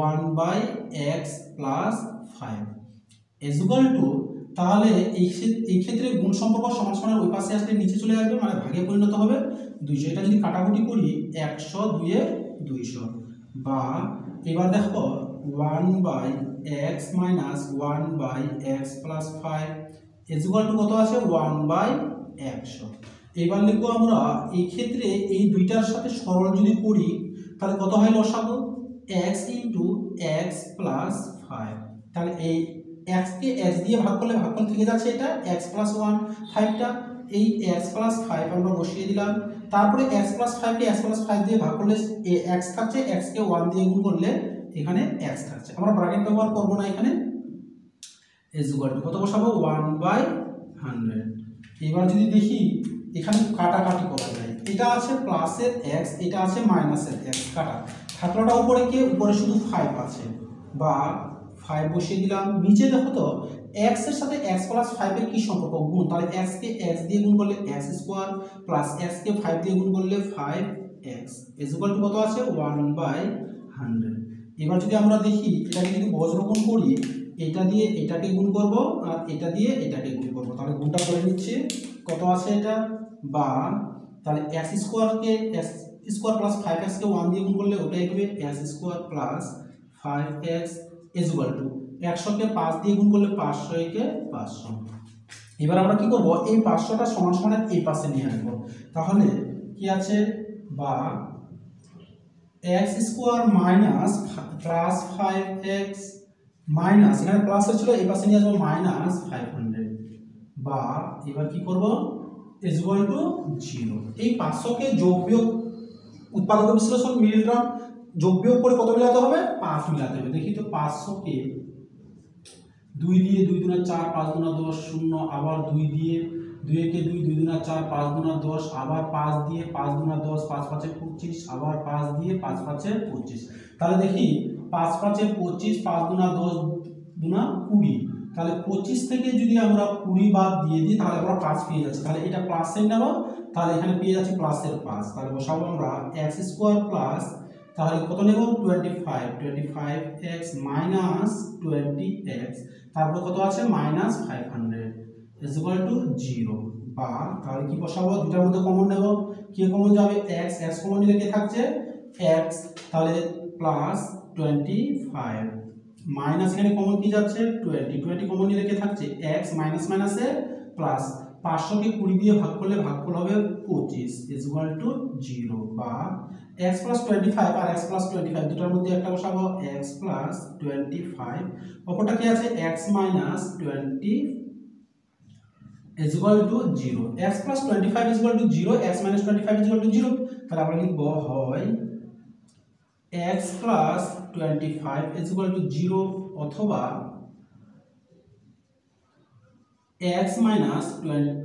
1/x + 5 = তাহলে এই ক্ষেত্রে গুণ সম্পর্ক সমান সমান ওই পাশে আসলে নিচে চলে আসবে, মানে ভাগে পরিণত হবে 200। এটা যদি কাটাকুটি করি 100 2 200, বা এবার দেখো 1/x মাইনাস 1/x + 5 = কত আছে? 1/100। এবার লিখবো আমরা এই ক্ষেত্রে এই দুইটার সাথে সরল যদি করি তাহলে কত হয় লসাগু? x × x + 5। তাহলে এই x কে x দিয়ে ভাগ করলে ভাগফল থেকে যাচ্ছে এটা x + 1 5টা, এই x + 5 আমরা বসিয়ে দিলাম। তারপরে x + 5 কে x + 5 দিয়ে ভাগ করলে x থাকছে, x কে 1 দিয়ে গুণ করলে এখানে x থাকছে। আমরা ব্র্যাকেট ব্যবহার করব না এখানে। = কত বসাবো? 1/100। এবার যদি দেখি এখানে কাটাকাটি করা যায়, এটা আছে প্লাসের x, এটা আছে মাইনাসের x, কাটা থাকলোটা উপরে কে? উপরে শুধু 5 আছে, বা 5 বসিয়ে দিলাম। নিচে দেখো তো x এর সাথে x + 5 এর কি সম্পর্ক? গুণ। তাহলে x কে x দিয়ে গুণ করলে x² প্লাস x কে 5 দিয়ে গুণ করলে 5x = কত আছে? 1/100। এবার যদি আমরা দেখি এটাকে যদি বজ্রগুণ করি, এটা দিয়ে এটাকে গুণ করব আর এটা দিয়ে এটাকে গুণ করব। তাহলে গুণটা করে নিচ্ছি, কত আছে এটা? বা তাহলে x² কে x² + 5x কে 1 দিয়ে গুণ করলে ওটাই হবে x² + 5x = 100 কে 5 দিয়ে গুণ করলে 500 কে 500। এবার আমরা কি করব? এই 500টা সমান সমান এই পাশে নিয়ে আসব। তাহলে কি আছে? বা x² - +5x মাইনাস, এখানে প্লাস ছিল, এই পাশে নিয়ে আসবো -500, বা এবার কি করব? = 0। এই 500 কে যোগ বিয়োগ উৎপাদক বিশ্লেষণ মিডল টার্ম যোগ বিয়োগ করে কত মিলাতে হবে? 5 মিলাতে হবে। দেখি তো 500 কে 2 দিয়ে 2 দুনা 4 5 দুনা 10 0 আবার 2 দিয়ে 2 একে 2 2 দুনা 4 5 দুনা 10 আবার 5 দিয়ে 5 দুনা 10 5 5 25 আবার 5 দিয়ে 5 5 25। তাহলে দেখি 5 5 25 5 দুনা 10 দুনা 20। তাহলে 25 থেকে যদি আমরা 20 বাদ দিয়ে দিই তাহলে আমরা 5 পেয়ে যাচ্ছি। তাহলে এটা প্লাসের নেব, তাহলে এখানে পেয়ে যাচ্ছি প্লাসের 5। তাহলে বসাবো আমরা x স্কয়ার প্লাস, তাহলে কত নেব? 25 25x মাইনাস 20x, তারপর কত আছে? Minus 500 is equal to 0। বা তাহলে কি বসাবো? দুটার মধ্যে কমন নেব, কি কমন যাবে? x x কমন নিলে কি থাকছে? x, তাহলে প্লাস 25 মাইনাস এখানে কমন কি যাচ্ছে? 20 20 কমন নিলে কি থাকছে? x মাইনাস মাইনাসে প্লাস, 500 কে 20 দিয়ে ভাগ করলে ভাগফল হবে 25 ইজ ইকুয়াল টু 0। বা x প্লাস 25 আর x প্লাস 25 দুটার মধ্যে একটা বসাবো, x প্লাস 25, অপরটা কি আছে? x minus 20 is equal to 0। x plus 25 is equal to 0, x minus 25 is equal to 0। তাহলে আমরা লিখব হয় x plus 25 is equal to 0 অথবা x minus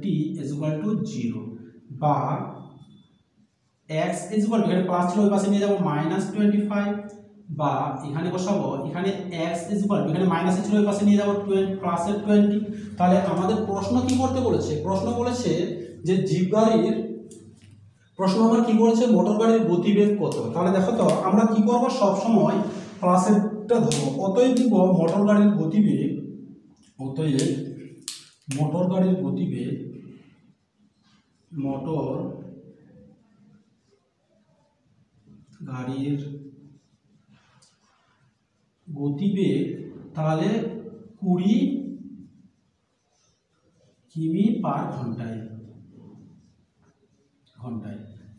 20 is equal to 0। বা x ইজ ইকুয়াল টু, এখানে plus ছিল ওই পাশে নিয়ে যাব মাইনাস 25, বা এখানে বসাবো এখানে x ইজ ইকুয়াল টু, এখানে মাইনাস ছিল ওই পাশে নিয়ে যাব প্লাসের 20। তাহলে আমাদের প্রশ্ন কি করতে বলেছে? প্রশ্ন বলেছে যে জিপ গাড়ির, প্রশ্ন আমার কি বলেছে? মোটর গাড়ির গতিবেগ কত। তাহলে দেখো তো আমরা কি করব? সব সময় প্লাসেরটা ধরবো। অতএব লিখব মোটর গাড়ির গতিবেগ, অতএব মোটর গাড়ির গতিবেগ, মোটর গাড়ির গতিবেগ তাহলে 20 কিমি পার ঘন্টায়,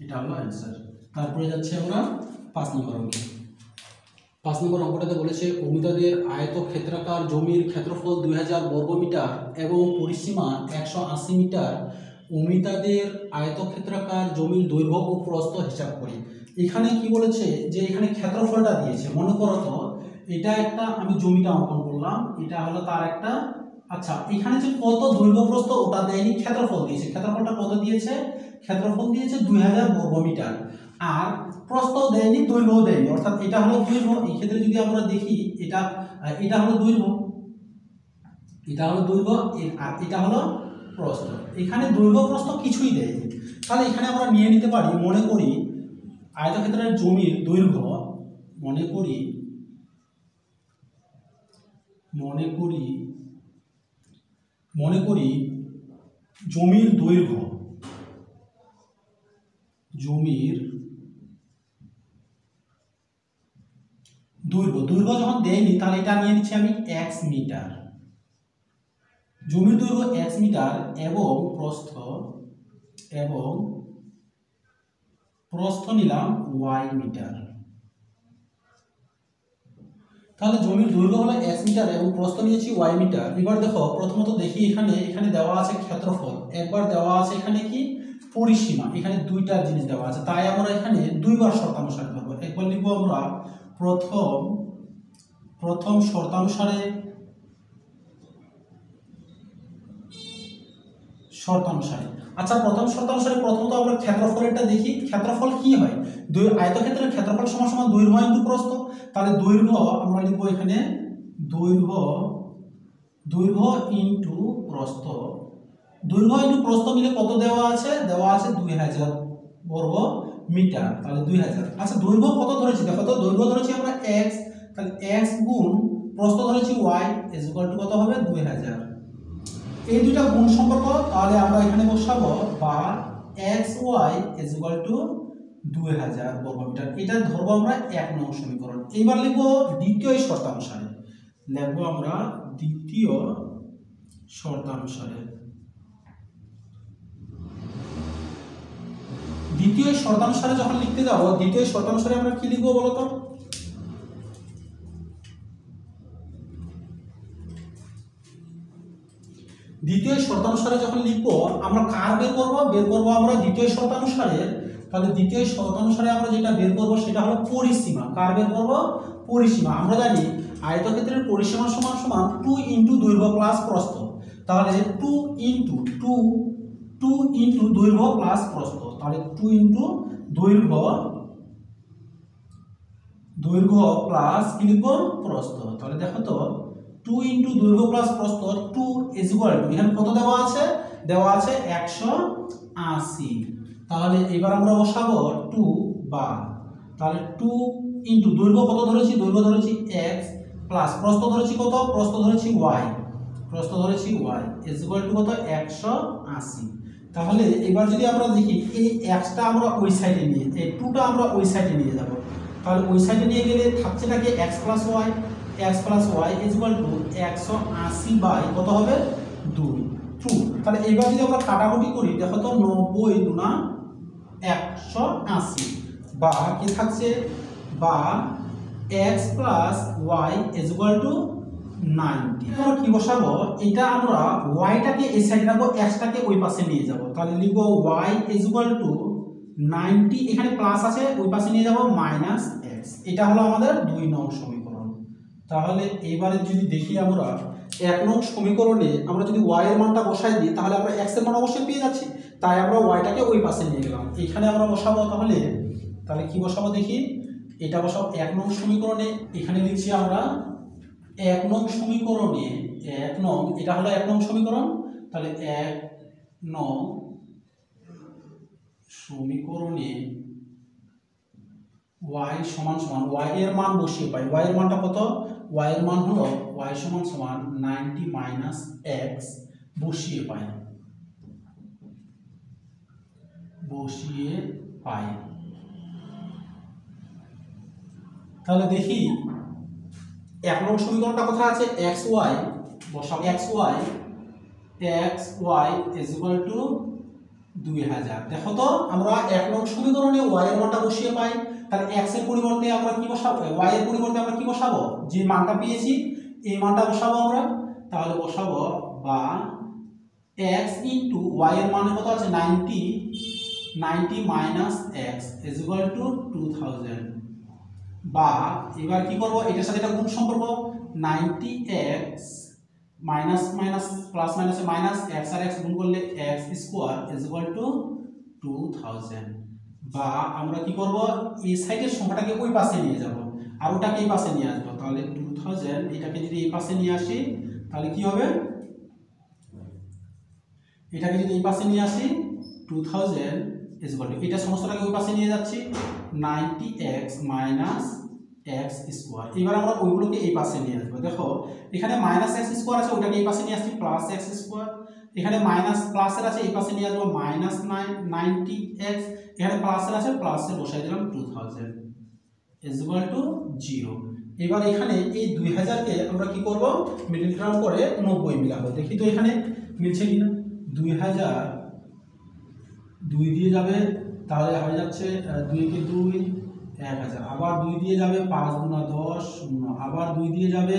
এটা হলো অ্যান্সার। তারপরে যাচ্ছে আমরা 5 নম্বর অঙ্কে। 5 নম্বর অঙ্কটাতে বলেছে অমিতাদের আয়তক্ষেত্রাকার জমির ক্ষেত্রফল 2000 বর্গমিটার এবং পরিসীমা 180 মিটার। অমিতাদের আয়তক্ষেত্রাকার জমির দৈর্ঘ্য ও প্রস্থ হিসাব করি। এখানে কি বলেছে? যে এখানে ক্ষেত্রফলটা দিয়েছে। মনে করো তো এটা একটা, আমি জমিটা অঙ্কন করলাম, এটা হলো তার একটা, আচ্ছা এখানে যে কত দৈর্ঘ্য প্রস্থ ওটা দেয়নি, ক্ষেত্রফল দিয়েছে। ক্ষেত্রফলটা কত দিয়েছে? ক্ষেত্রফল দিয়েছে 2000 বর্গমিটার, আর প্রস্থ দেয়নি, দৈর্ঘ্য দেয়নি, অর্থাৎ এটা হলো দৈর্ঘ্য। এই ক্ষেত্রে যদি আমরা দেখি এটা হলো দৈর্ঘ্য, এটা হলো দৈর্ঘ্য, আর এটা হলো প্রস্থ। এখানে দৈর্ঘ্য প্রস্থ কিছুই দেয়নি। তাহলে এখানে আমরা নিয়ে নিতে পারি, মনে করি আয়তক্ষেত্রের জমির দৈর্ঘ্য, মনে করি জমির দৈর্ঘ্য, দৈর্ঘ্য যখন দেয়নি তাহলে এটা নিয়ে নিচ্ছি আমি x মিটার। জমির দৈর্ঘ্য x মিটার এবং প্রস্থ নিলাম y মিটার। তাহলে জমির দৈর্ঘ্য হলো x মিটার এবং প্রস্থ নিয়েছি y মিটার। এবার দেখো প্রথমত দেখি এখানে দেওয়া আছে ক্ষেত্রফল, একবার দেওয়া আছে এখানে কি পরিসীমা, এখানে দুইটা জিনিস দেওয়া আছে, তাই আমরা এখানে দুইবার শর্তানুসারে করব। একবার লিখব আমরা প্রথম শর্তানুসারে, আচ্ছা প্রথম শর্তানুসারে প্রথমত আমরা ক্ষেত্রফলটা দেখি। ক্ষেত্রফল কি হয়? আয়তক্ষেত্রের ক্ষেত্রফল সমান দৈর্ঘ্য ইনটু প্রস্থ। তাহলে দৈর্ঘ্য আমরা লিখব এখানে দৈর্ঘ্য ইনটু প্রস্থ। দৈর্ঘ্য ইনটু প্রস্থ মিলে কত দেওয়া আছে? দেওয়া আছে 2000 বর্গ মিটার, তাহলে 2000। আচ্ছা দৈর্ঘ্য কত ধরেছি? দেখো তো দৈর্ঘ্য ধরেছি আমরা x, তাহলে x গুণ প্রস্থ ধরেছি y ইজ ইকুয়াল টু কত হবে? 2000। এই দুইটা গুণ সম্পর্ক, তাহলে আমরা এখানে বসাবো বা xy ইজ ইকুয়াল টু 2000 বর্গমিটার। এটা ধরবো আমরা 1 নং সমীকরণ। এইবার লিখবো দ্বিতীয় শর্তানুসারে, লিখবো আমরা দ্বিতীয় শর্তানুসারে। দ্বিতীয় শর্তানুসারে যখন লিখতে যাব, দ্বিতীয় শর্তানুসারে আমরা কি লিখবো বলতো? দ্বিতীয় শর্তানুসারে যখন লিখবো আমরা কার বের করব আমরা দ্বিতীয় শর্তানুসারে তাহলে দ্বিতীয় শর্ত অনুসারে আমরা যেটা বের করব সেটা হলো পরিসীমা। কার বের করব? পরিসীমা। আমরা জানি আয়তক্ষেত্রের পরিসীমা সমান সমান 2 ইনটু দৈর্ঘ্য প্লাস প্রস্থ। তাহলে 2 ইনটু দৈর্ঘ্য প্লাস প্রস্থ। তাহলে 2 ইনটু দৈর্ঘ্য প্লাস কি লিখব? প্রস্থ। তাহলে দেখো তো 2 ইনটু দৈর্ঘ্য প্লাস প্রস্থ 2 ইজ ইকুয়াল টু, এখানে কত দেওয়া আছে? দেওয়া আছে 180। তাহলে এবার আমরা বসাবো 2 বার। তাহলে 2 ইনটু দৈর্ঘ্য কত ধরেছি? দৈর্ঘ্য ধরেছি x প্লাস প্রস্থ ধরেছি কত? প্রস্থ ধরেছি y। ইজ ইকুয়াল টু কত? 180। তাহলে এবার যদি আমরা দেখি এই xটা আমরা ওই সাইডে নিয়ে, এই 2টা আমরা ওই সাইডে নিয়ে যাব। তাহলে ওই সাইডে নিয়ে গেলে থাকছে নাকি x plus y is equal to 180 by কত হবে? 2 ট্রু। তাহলে এবার যদি আমরা কাটাকুটি করি দেখো তো 90 গুণা 180 বা কি থাকছে? বা x plus y is equal two 90। আমরা কি বসাবো? এটা আমরা y-টাকে এই সাইডে রাখবো, x-টাকে ওই পাশে নিয়ে যাব। তাহলে লিখবো y ইজ ইকুয়াল টু 90, এখানে প্লাস আছে ওই পাশে নিয়ে যাব মাইনাস x। এটা হলো আমাদের 2 নং সমীকরণ। তাহলে এবারে যদি দেখি আমরা 1 নং সমীকরণে আমরা যদি y এর মানটা বসাই দিই তাহলে আমরা x এর মান অবশ্যই পেয়ে যাচ্ছি, তাই আমরা y-টাকে ওই পাশে নিয়ে গেলাম। এখানে আমরা বসাবো তাহলে কি বসাবো দেখি? এটা বসাবো 1 নং সমীকরণে। এখানে লিখছি আমরা 1 নং সমীকরণে, 1 নং, এটা হলো 1 নং সমীকরণ। তাহলে 1 নং সমীকরণে y সমান সমান y এর মান বসিয়ে পাই। y এর মানটা কত? y এর মান হলো y সমান সমান 90 মাইনাস x বসিয়ে পাই। তাহলে দেখি 1 নং সমীকরণটা কোথায় আছে? xy বসাবো, xy ইজ ইকুয়াল টু 2000। দেখো তো আমরা 1 নং সমীকরণে y এর মানটা বসিয়ে পাই। তাহলে x এর পরিবর্তে আমরা কি বসাবো? y এর পরিবর্তে আমরা কি বসাবো? যে মানটা পেয়েছি এই মানটা বসাবো আমরা। তাহলে বসাবো বা x ইনটু y এর মান কত আছে? 90 minus x is equal two 2000। বা এবার কি করব? এটার সাথে এটা গুণ সম্পর্ক, 90x মাইনাস মাইনাস প্লাস মাইনাসে মাইনাস, x আর x গুণ করলে x square is equal two 2000। বা আমরা কি করব? এই সাইডের সংখ্যাটাকে ওই পাশে নিয়ে যাব আর ওটাকে এই পাশে নিয়ে আসবো। তাহলে 2000 এটাকে যদি এই পাশে নিয়ে আসি তাহলে কি হবে? এটাকে যদি এই পাশে নিয়ে আসি 2000 ইজ ইকুয়াল টু, এটা সমস্তটাকে ওই পাশে নিয়ে যাচ্ছি 90x মাইনাস x স্কয়ার। এবার আমরা ওইগুলোকে এই পাশে নিয়ে আসবো। দেখো এখানে মাইনাস x স্কয়ার আছে, ওটাকে এই পাশে নিয়ে আসছি প্লাস x স্কয়ার। এখানে মাইনাস প্লাসের আছে, এই পাশে নিয়ে আসবো মাইনাস 90x। এখানে প্লাসের আছে, প্লাসে বসাই দিলাম 2000 ইজ ইকুয়াল টু 0। এবার এখানে এই 2000-কে আমরা কি করব? মিডল টার্ম করে 90 মিলাবো। দেখি তো এখানে মিলছে কিনা। 2000 2 দিয়ে যাবে, তাহলে হয়ে যাচ্ছে 2 কে 2 1000। আবার 2 দিয়ে যাবে 5 গুণা 10 0। আবার 2 দিয়ে যাবে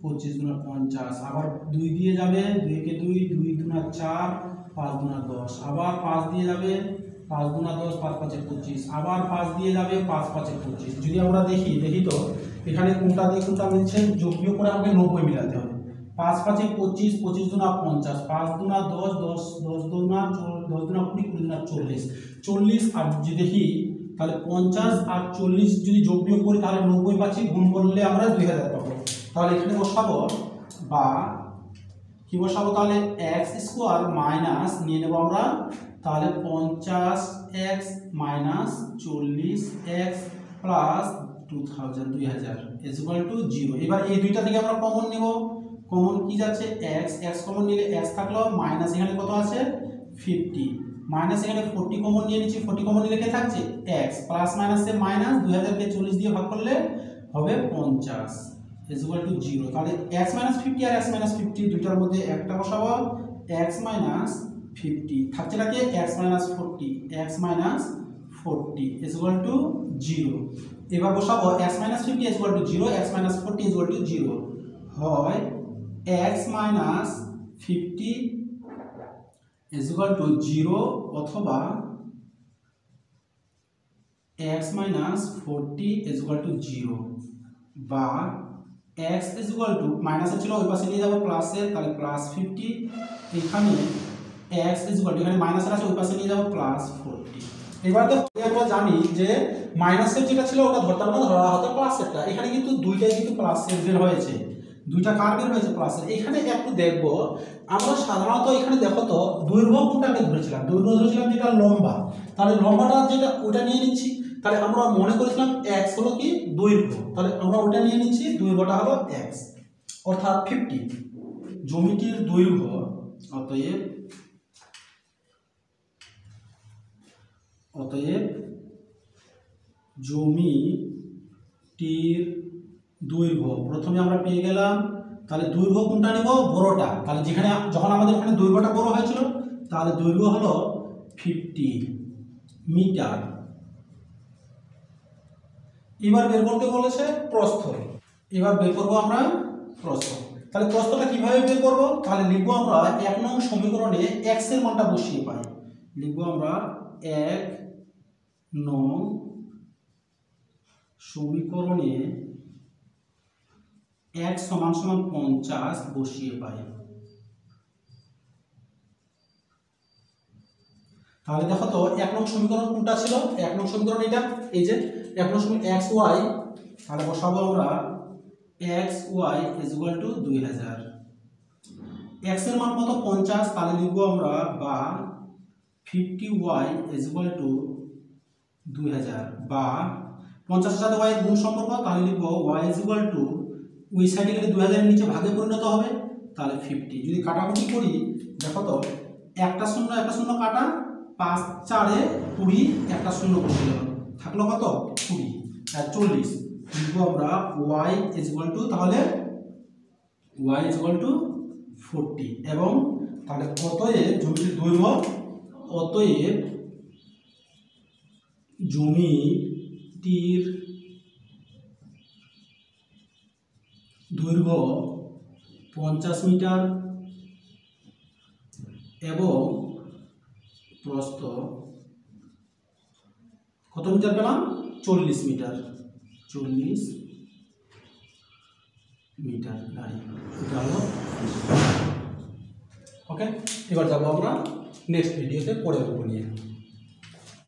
25 গুণা 50। আবার 2 দিয়ে যাবে 2 কে 2 2 গুণা 4 5 গুণা 10। আবার 5 দিয়ে যাবে 5 গুণা 10 5 5 25। আবার 5 দিয়ে যাবে 5 5 25। যদি আমরা দেখি তো এখানে কোনটা দিয়ে কোনটা মিলছে, যোগ বিয়োগ করে আমাকে 90 মিলাতে হবে। 5 5 25 25 গুণা 50 5 গুণা 10 10 10 গুণা 10 গুণা 20 20 গুণা 40 40। আর যদি দেখি তাহলে 50 আর 40 যদি যোগ বিয়োগ করি তাহলে 90 পাচ্ছি, গুণ করলে আমরা 2000 পাবো। তাহলে এখানে বসাবো বা কি বসাবো? তাহলে x স্কয়ার মাইনাস নিয়ে নেব আমরা, তাহলে 50x minus 40x plus 2000 is equal to 0। এবার এই দুইটা থেকে আমরা কমন নেব। কমন কি যাচ্ছে? x কমন নিলে x থাকলো, মাইনাস এখানে কত আছে 50, মাইনাস এখানে 40 কমন নিয়ে নিচ্ছি। 40 কমন নিলে কে থাকছে? x প্লাস মাইনাসে মাইনাস, 2000-কে 40 দিয়ে ভাগ করলে হবে 50 ইজ ইকুয়াল টু 0। তাহলে x মাইনাস 50 আর x মাইনাস 50 দুইটার মধ্যে একটা বসাবো, x মাইনাস 50 থাকছে নাকি x minus 40 is equal to 0। এবার বসাবো x minus 50 is equal to 0, x minus 40 is equal to 0 হয় x minus 50 is equal to 0 অথবা x minus 40 is equal to 0 বা x ইজ ইকুয়াল টু মাইনাসে ছিল ওই পাশে নিয়ে যাবো প্লাসে, তাহলে প্লাস 50, এখানে x ইজ ইকুয়াল টু এখানে মাইনাসের আছে ওই পাশে নিয়ে যাবো প্লাস 40। এবার দেখো আমরা জানি যে মাইনাসের যেটা ছিল ওটা ধরতাম না, ধরা হতো প্লাসেরটা। এখানে কিন্তু দুইটাই কিন্তু প্লাসের বের হয়েছে, দুইটা কার বের হয়েছে প্লাসের। এখানে একটু দেখবো আমরা সাধারণত এখানে দেখো তো দৈর্ঘ্য কোনটাকে ধরেছিলাম, দৈর্ঘ্য ধরেছিলাম যেটা লম্বা, তাহলে লম্বাটা যেটা ওটা নিয়ে নিচ্ছি। তাহলে আমরা মনে করেছিলাম x হলো কি দৈর্ঘ্য, তাহলে আমরা ওটা নিয়ে নিচ্ছি, দৈর্ঘ্যটা হলো x অর্থাৎ 50। জমিটির দৈর্ঘ্য অতএব জমিটির দৈর্ঘ্য প্রথমে আমরা পেয়ে গেলাম। তাহলে দৈর্ঘ্য কোনটা নেব, বড়টা। তাহলে যেখানে যখন আমাদের এখানে দৈর্ঘ্যটা বড় হয়েছিল তাহলে দৈর্ঘ্য হলো 50 মিটার। এবার বের করতে বলেছে প্রস্থ। এবার বের করবো আমরা প্রস্থ। তাহলে প্রস্থটা কিভাবে বের করবো, তাহলে লিখবো আমরা 1 নং সমীকরণে x এর মানটা বসিয়ে পাই। লিখবো আমরা 1 নং সমীকরণে x সমান সমান 50 বসিয়ে পাই। তাহলে দেখো তো 1 নং সমীকরণ কোনটা ছিল, 1 নং সমীকরণ এটা, এই যে 1 নং সমীকরণ x y, তাহলে বসাবো আমরা x y is equal two 2000। x এর মান কত 50, তাহলে লিখবো আমরা বা 50y ইজ ইকুয়াল টু 2000 বা 50 এর সাথে y এর গুণ সম্পর্ক, তাহলে লিখবো y ইজ ইকুয়াল টু ওই সাইডে গেলে 2000 এর নিচে ভাগে পরিণত হবে, তাহলে 50। যদি কাটাকুটি করি দেখো তো একটা শূন্য কাটা, 5 4 এ 20, একটা শূন্য বসে গেল, থাকলো কত 20 আর 40। লিখবো আমরা y ইজ ইকুয়াল টু, তাহলে y ইজ ইকুয়াল টু 40 এবং তাহলে অতএব জমিটির দৈর্ঘ্য, অতএব জমিটির দৈর্ঘ্য 50 মিটার এবং প্রস্থ কত মিটার পেলাম, 40 মিটার, 40 মিটার দাঁড়িয়ে। এটা হলো ওকে। এবার যাবো আমরা নেক্সট ভিডিওতে পরের উপর নিয়ে।